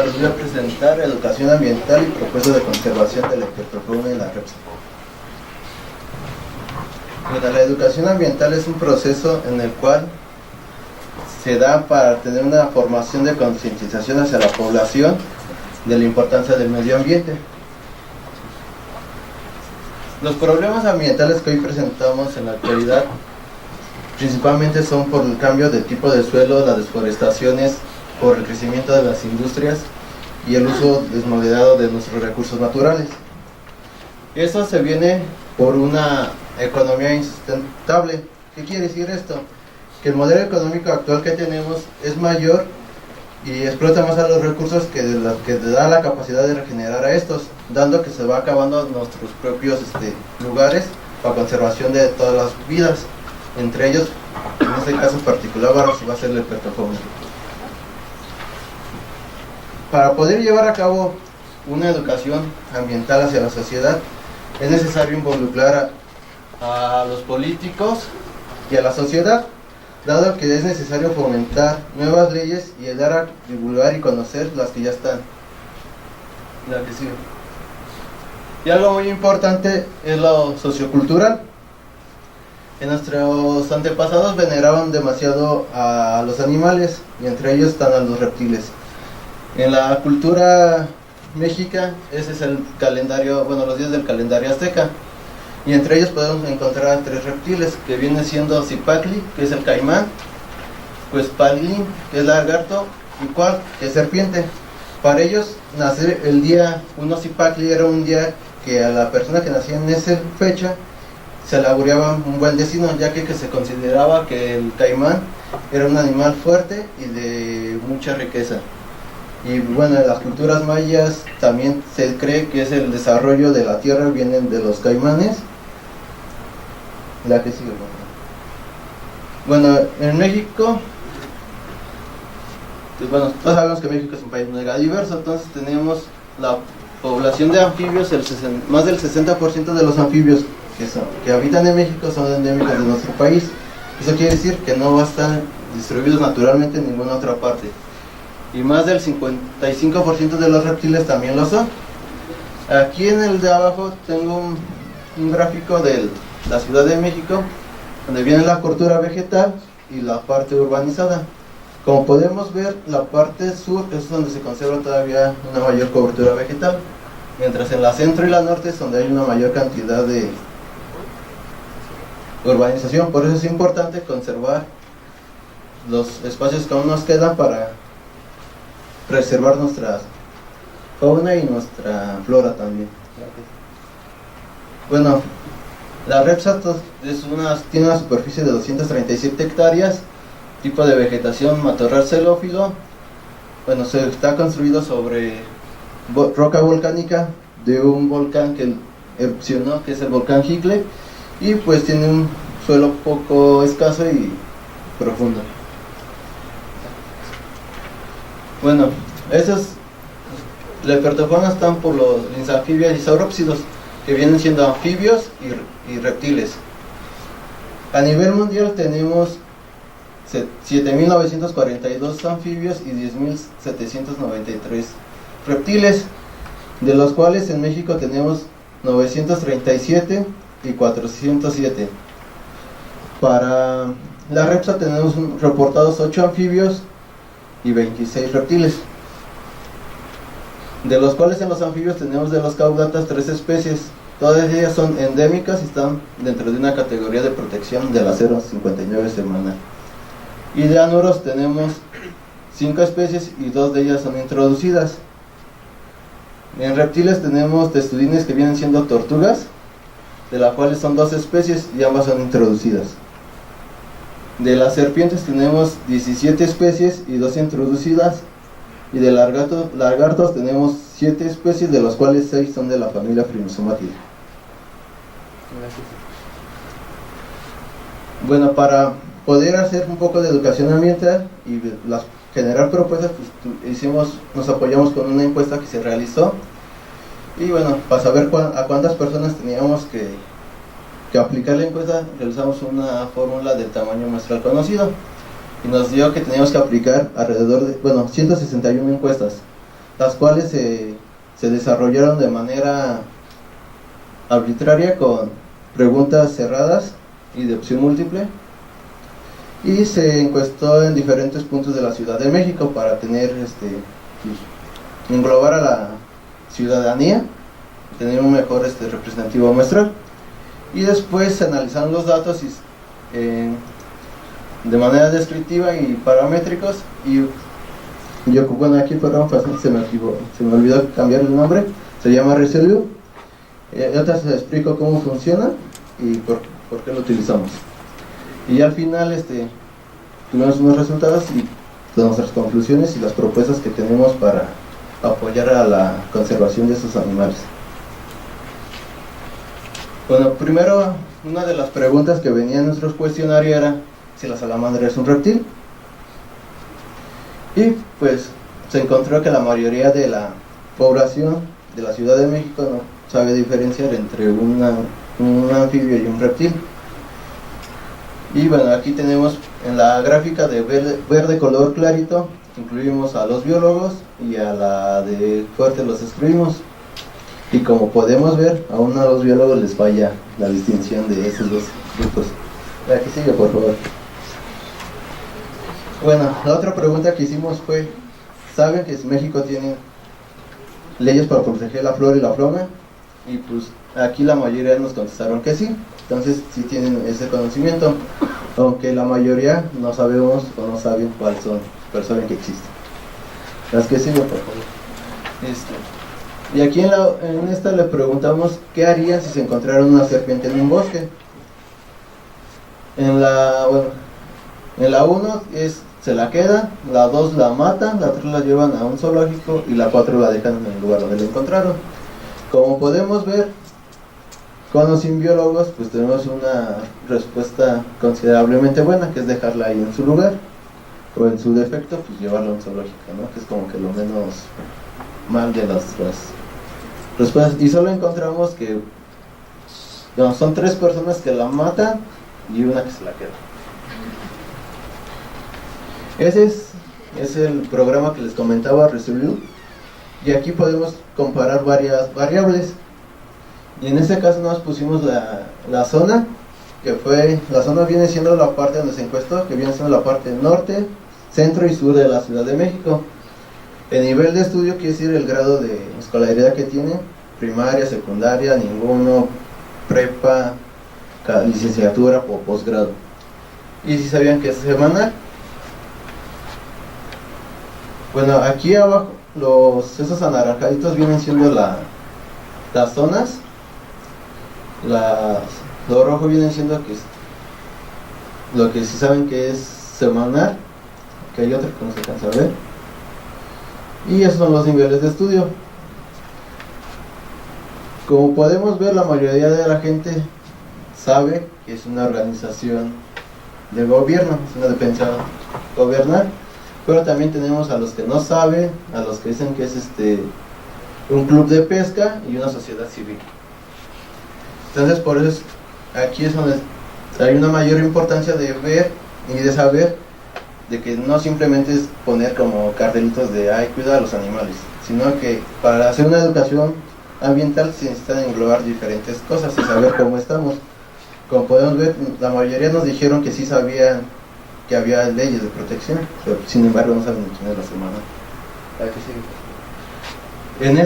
les voy a presentar educación ambiental y propuestas de conservación de la ectofauna en la REPSA. Bueno, la educación ambiental es un proceso en el cual se da para tener una formación de concientización hacia la población de la importancia del medio ambiente. Los problemas ambientales que hoy presentamos en la actualidad principalmente son por el cambio de tipo de suelo, las deforestaciones, por el crecimiento de las industrias y el uso desmoderado de nuestros recursos naturales. Eso se viene por una economía insustentable. ¿Qué quiere decir esto? Que el modelo económico actual que tenemos es mayor y explota más a los recursos que da la capacidad de regenerar a estos, dando que se va acabando nuestros propios lugares para conservación de todas las vidas, entre ellos, en este caso particular, va a ser el ectofauna. Para poder llevar a cabo una educación ambiental hacia la sociedad, es necesario involucrar a los políticos y a la sociedad, dado que es necesario fomentar nuevas leyes y dar a divulgar y conocer las que ya están. La que sigue. Y algo muy importante es lo sociocultural. En nuestros antepasados veneraban demasiado a los animales, y entre ellos están a los reptiles. En la cultura mexica, ese es el calendario, los días del calendario azteca, y entre ellos podemos encontrar 3 reptiles, que viene siendo Zipacli, que es el caimán, Cuespalin, que es lagarto, y Cuac, que es serpiente. Para ellos, nacer el día 1 Zipacli era un día que a la persona que nacía en esa fecha se le augureaba un buen destino, ya que se consideraba que el caimán era un animal fuerte y de mucha riqueza. Y bueno, en las culturas mayas también se cree que es el desarrollo de la tierra, vienen de los caimanes. La que sigue, bueno, en México, todos sabemos que México es un país mega diverso, entonces tenemos la población de anfibios, más del 60% de los anfibios que habitan en México son endémicos de nuestro país. Eso quiere decir que no están distribuidos naturalmente en ninguna otra parte. Y más del 55% de los reptiles también lo son. Aquí en el de abajo tengo un gráfico de la Ciudad de México, donde viene la cobertura vegetal y la parte urbanizada. Como podemos ver, la parte sur es donde se conserva todavía una mayor cobertura vegetal, mientras en la centro y la norte es donde hay una mayor cantidad de urbanización. Por eso es importante conservar los espacios que aún nos quedan para preservar nuestra fauna y nuestra flora también. Bueno, la REPSA tiene una superficie de 237 hectáreas, tipo de vegetación matorral xerófilo. Bueno, está construido sobre roca volcánica de un volcán que erupcionó, que es el volcán Jicle, y pues tiene un suelo poco escaso y profundo. Bueno, esos leptofaunas están por los linsanfibios y saurópsidos, que vienen siendo anfibios y reptiles. A nivel mundial tenemos 7.942 anfibios y 10.793 reptiles, de los cuales en México tenemos 937 y 407. Para la REPSA tenemos reportados 8 anfibios y 26 reptiles, de los cuales en los anfibios tenemos de los caudatas 3 especies. Todas ellas son endémicas y están dentro de una categoría de protección de la 059 semanal. Y de anuros tenemos 5 especies y 2 de ellas son introducidas. En reptiles tenemos testudines, que vienen siendo tortugas, de las cuales son 2 especies y ambas son introducidas. De las serpientes tenemos 17 especies y 2 introducidas. Y de lagartos tenemos 7 especies, de las cuales 6 son de la familia Phrynosomatidae. Bueno, para poder hacer un poco de educación ambiental y generar propuestas, pues nos apoyamos con una encuesta que se realizó. Y bueno, para saber a cuántas personas teníamos que aplicar la encuesta, realizamos una fórmula del tamaño muestral conocido, y nos dio que teníamos que aplicar alrededor de 161 encuestas, las cuales se desarrollaron de manera arbitraria con preguntas cerradas y de opción múltiple, y se encuestó en diferentes puntos de la Ciudad de México para tener englobar a la ciudadanía, tener un mejor representativo muestral, y después se analizaron los datos de manera descriptiva y paramétricos, y yo, bueno, aquí se me olvidó cambiar el nombre, se llama Resolute. Ahorita les explico cómo funciona y por qué lo utilizamos. Y al final tuvimos unos resultados y nuestras conclusiones y las propuestas que tenemos para apoyar a la conservación de estos animales. Bueno, primero, una de las preguntas que venía en nuestro cuestionario era si la salamandra es un reptil, y pues se encontró que la mayoría de la población de la Ciudad de México no sabe diferenciar entre un anfibio y un reptil. Y bueno, aquí tenemos en la gráfica de verde color clarito, incluimos a los biólogos, y a la de fuerte los excluimos. Y como podemos ver, aún a los biólogos les falla la distinción de esos dos grupos. Aquí sigue, por favor. Bueno, la otra pregunta que hicimos fue: ¿saben que México tiene leyes para proteger la flora y la fauna? Y pues aquí la mayoría nos contestaron que sí. Entonces sí tienen ese conocimiento, aunque la mayoría no sabemos o no saben cuáles son, pero saben que existen. Las que siguen, por favor. Y aquí en esta le preguntamos qué harían si se encontraran una serpiente en un bosque. En la 1 se la quedan, la 2 la matan, la 3 la llevan a un zoológico y la 4 la dejan en el lugar donde la encontraron. Como podemos ver, con los simbiólogos pues tenemos una respuesta considerablemente buena, que es dejarla ahí en su lugar, o en su defecto pues llevarla a un zoológico, ¿no? Que es como que lo menos mal de las respuestas. Y solo encontramos que son 3 personas que la matan y una que se la queda. Ese es el programa que les comentaba, Resolute, y aquí podemos comparar varias variables. Y en este caso nos pusimos la zona, la zona viene siendo la parte donde se encuestó, que viene siendo la parte norte, centro y sur de la Ciudad de México. El nivel de estudio quiere decir el grado de escolaridad que tiene: primaria, secundaria, ninguno, prepa, licenciatura o posgrado. Y si sabían que es semanal. Bueno, aquí abajo esos anaranjaditos vienen siendo las zonas. Lo rojo viene siendo lo que sí saben que es semanal, que hay otro que no se alcanza a ver. Y esos son los niveles de estudio. Como podemos ver, la mayoría de la gente sabe que es una organización de gobierno, es una dependencia gobernal, pero también tenemos a los que no saben, a los que dicen que es un club de pesca y una sociedad civil. Entonces por eso aquí es donde hay una mayor importancia de ver y de saber de que no simplemente es poner como cartelitos de cuida a los animales, sino que para hacer una educación ambiental se necesitan englobar diferentes cosas y saber cómo estamos. Como podemos ver, la mayoría nos dijeron que sí sabían que había leyes de protección, pero sin embargo no saben quién es la semana. En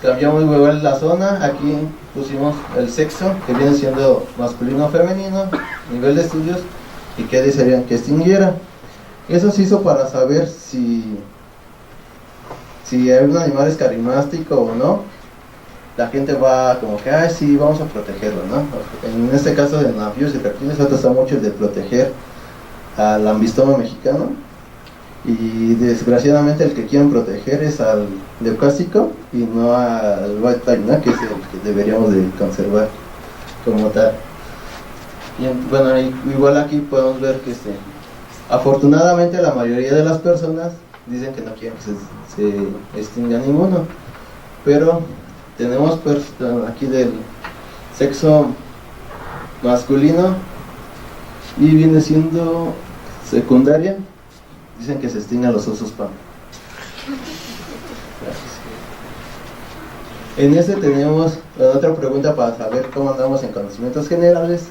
cambiamos igual la zona. Aquí pusimos el sexo, que viene siendo masculino o femenino, nivel de estudios y qué desearían que extinguiera. Eso se hizo para saber si un animal es carismático o no. La gente va como que, sí, vamos a protegerlo, ¿no? En este caso de anfibios y reptiles se trata mucho de proteger al lambistoma mexicano, y desgraciadamente el que quieren proteger es al leucástico y no al whitetail, ¿no? Que es el que deberíamos de conservar como tal. Y bueno, igual aquí podemos ver que afortunadamente la mayoría de las personas dicen que no quieren que se extinga ninguno, pero tenemos aquí del sexo masculino y viene siendo secundaria, dicen que se extingan los osos panda. En ese tenemos otra pregunta para saber cómo andamos en conocimientos generales.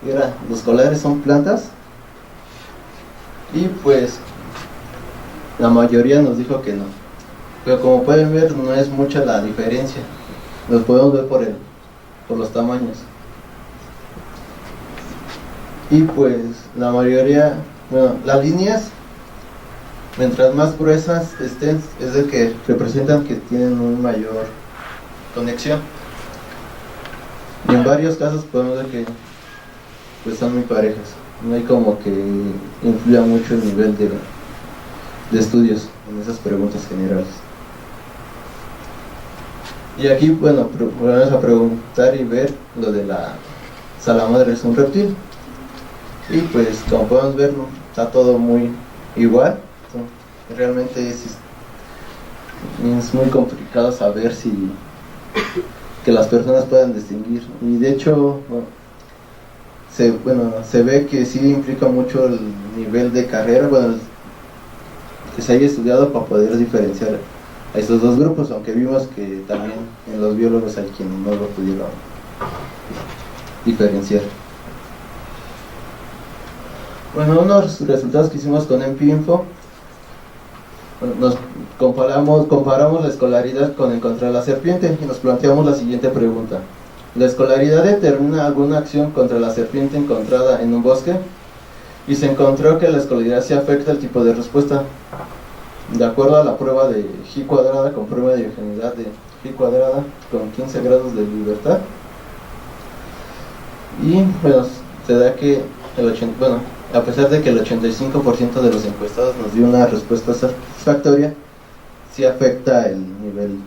Era, ¿los colares son plantas? Y pues la mayoría nos dijo que no. Pero como pueden ver, no es mucha la diferencia. Los podemos ver por los tamaños. Y pues la mayoría, bueno, las líneas, mientras más gruesas estén, es de que representan que tienen una mayor conexión. Y en varios casos podemos ver que pues son muy parejas. No hay como que influya mucho el nivel de estudios en esas preguntas generales. Y aquí, bueno, vamos a preguntar y ver lo de la salamandra, es un reptil. Y pues como podemos ver, ¿no?, está todo muy igual. Realmente es muy complicado saber si que las personas puedan distinguir. Y de hecho, se ve que sí implica mucho el nivel de carrera, que se haya estudiado para poder diferenciar a estos dos grupos, aunque vimos que también en los biólogos hay quienes no lo pudieron diferenciar. Bueno, unos resultados que hicimos con MPinfo, nos comparamos la escolaridad con encontrar la serpiente y nos planteamos la siguiente pregunta: ¿la escolaridad determina alguna acción contra la serpiente encontrada en un bosque? Y se encontró que la escolaridad sí afecta el tipo de respuesta. De acuerdo a la prueba de G cuadrada con prueba de homogeneidad de G cuadrada con 15 grados de libertad. Y bueno, se da que a pesar de que el 85% de los encuestados nos dio una respuesta satisfactoria, sí afecta el nivel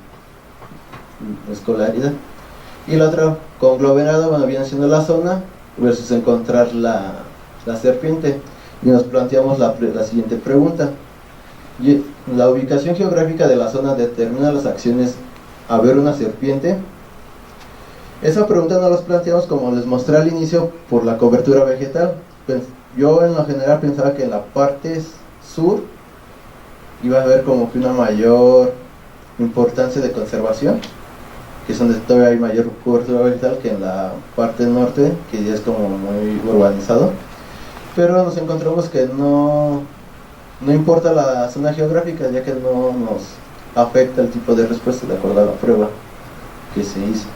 de escolaridad. Y la otra, conglomerado, viene siendo la zona versus encontrar la serpiente. Y nos planteamos la siguiente pregunta: ¿la ubicación geográfica de la zona determina las acciones a ver una serpiente? Esa pregunta no las planteamos, como les mostré al inicio, por la cobertura vegetal. Yo en lo general pensaba que en la parte sur iba a haber como que una mayor importancia de conservación, que es donde todavía hay mayor cobertura vegetal, que en la parte norte, que ya es como muy urbanizado. Pero nos encontramos que no importa la zona geográfica, ya que no nos afecta el tipo de respuesta de acuerdo a la prueba que se hizo.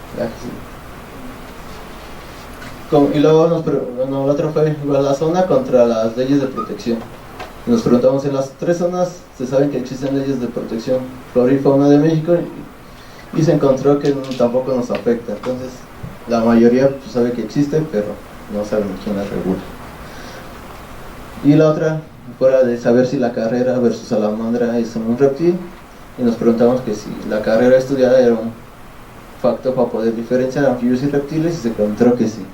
Y luego la otra fue la zona contra las leyes de protección. Nos preguntamos, en las tres zonas se saben que existen leyes de protección, flora y fauna de México, y se encontró que tampoco nos afecta. Entonces la mayoría pues sabe que existe, pero no saben quién las regula. Y la otra, fuera de saber si la carrera versus salamandra es un reptil, y nos preguntamos que si la carrera estudiada era un factor para poder diferenciar anfibios y reptiles, y se encontró que sí.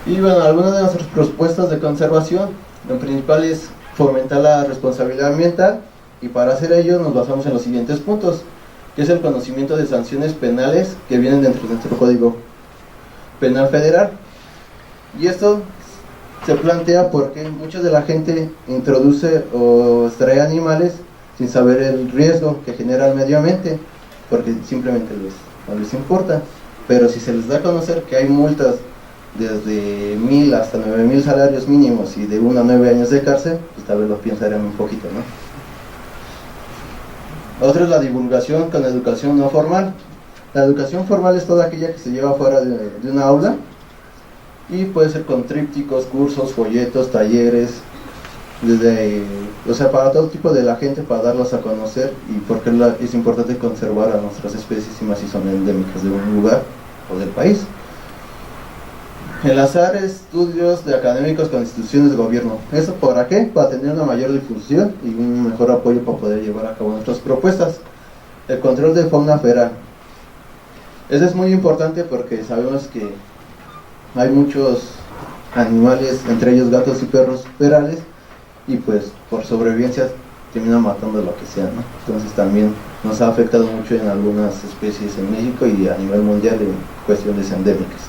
Y bueno, algunas de nuestras propuestas de conservación en principal es fomentar la responsabilidad ambiental, y para hacer ello nos basamos en los siguientes puntos, que es el conocimiento de sanciones penales que vienen dentro de nuestro Código Penal Federal. Y esto se plantea porque mucha de la gente introduce o extrae animales sin saber el riesgo que genera al medio ambiente, porque simplemente no les importa. Pero si se les da a conocer que hay multas desde 1,000 hasta 9,000 salarios mínimos y de 1 a 9 años de cárcel, pues tal vez lo pensarían un poquito, ¿no? Otra es la divulgación con educación no formal. La educación formal es toda aquella que se lleva fuera de una aula, y puede ser con trípticos, cursos, folletos, talleres, para todo tipo de la gente, para darlos a conocer y por qué es importante conservar a nuestras especies, y más si son endémicas de un lugar o del país. Enlazar estudios de académicos con instituciones de gobierno. ¿Eso para qué? Para tener una mayor difusión y un mejor apoyo para poder llevar a cabo nuestras propuestas. El control de fauna feral. Eso es muy importante porque sabemos que hay muchos animales, entre ellos gatos y perros ferales, y pues por sobrevivencia terminan matando lo que sea, ¿no? Entonces también nos ha afectado mucho en algunas especies en México y a nivel mundial en cuestiones endémicas.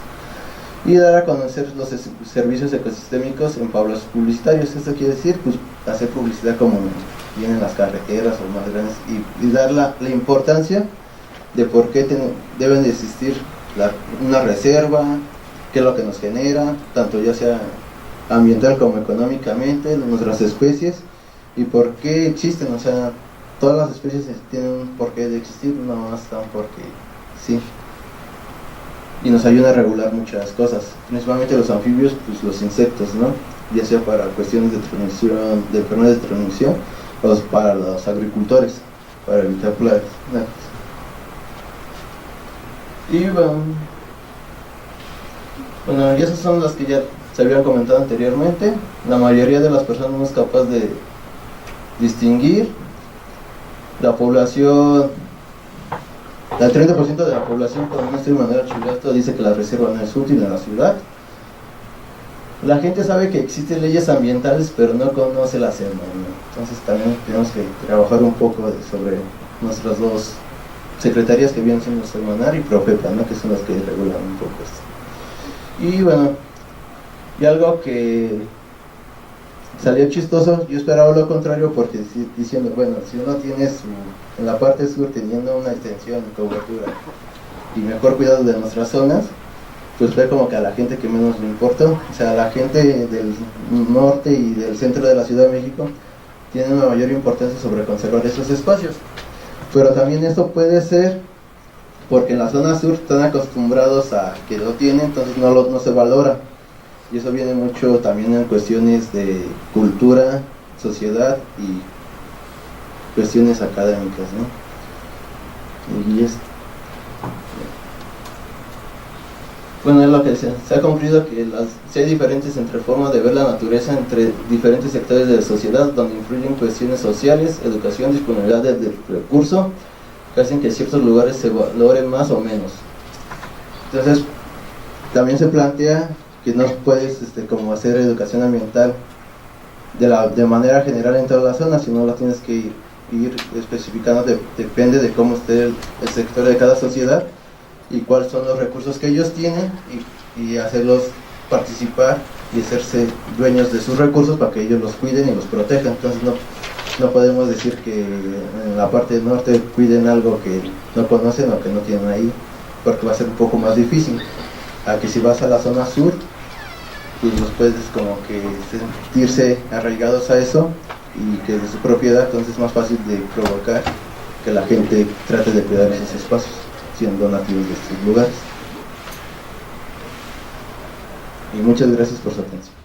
Y dar a conocer los servicios ecosistémicos en pablos publicitarios. Esto quiere decir pues hacer publicidad como vienen las carreteras o más grandes y dar la importancia de por qué deben de existir una reserva, qué es lo que nos genera, tanto ya sea ambiental como económicamente, nuestras especies y por qué existen. O sea, todas las especies tienen un porqué de existir, no más están porque sí. Y nos ayuda a regular muchas cosas, principalmente los anfibios, pues los insectos, ¿no? Ya sea para cuestiones de transmisión, de enfermedades de transmisión, o para los agricultores, para evitar plagas. Y bueno, y esas son las que ya se habían comentado anteriormente. La mayoría de las personas no es capaz de distinguir la población. El 30% de la población, como no estoy de manera chulata, dice que la reserva no es útil en la ciudad. La gente sabe que existen leyes ambientales, pero no conoce la SEMAR, ¿no? Entonces también tenemos que trabajar un poco sobre nuestras dos secretarías que vienen siendo SEMAR y PROFEPA, ¿no? Que son las que regulan un poco esto. Y bueno, y algo que salió chistoso, yo esperaba lo contrario, porque diciendo, bueno, si uno tiene en la parte sur teniendo una extensión y cobertura y mejor cuidado de nuestras zonas, pues ve como que a la gente que menos le importó. O sea, la gente del norte y del centro de la Ciudad de México tiene una mayor importancia sobre conservar esos espacios. Pero también esto puede ser porque en la zona sur están acostumbrados a que lo tienen, entonces no se valora. Y eso viene mucho también en cuestiones de cultura, sociedad y cuestiones académicas, ¿no? Y bueno, es lo que se ha concluido que si hay diferentes entre formas de ver la naturaleza entre diferentes sectores de la sociedad, donde influyen cuestiones sociales, educación, disponibilidad del recurso, que hacen que ciertos lugares se valoren más o menos. Entonces, también se plantea que no puedes como hacer educación ambiental de manera general en toda la zona, sino la tienes que ir especificando, depende de cómo esté el sector de cada sociedad y cuáles son los recursos que ellos tienen y hacerlos participar y hacerse dueños de sus recursos para que ellos los cuiden y los protejan. Entonces no podemos decir que en la parte norte cuiden algo que no conocen o que no tienen ahí, porque va a ser un poco más difícil. A que si vas a la zona sur, pues los puedes como que sentirse arraigados a eso y que de su propiedad, entonces es más fácil de provocar que la gente trate de cuidar esos espacios, siendo nativos de estos lugares. Y muchas gracias por su atención.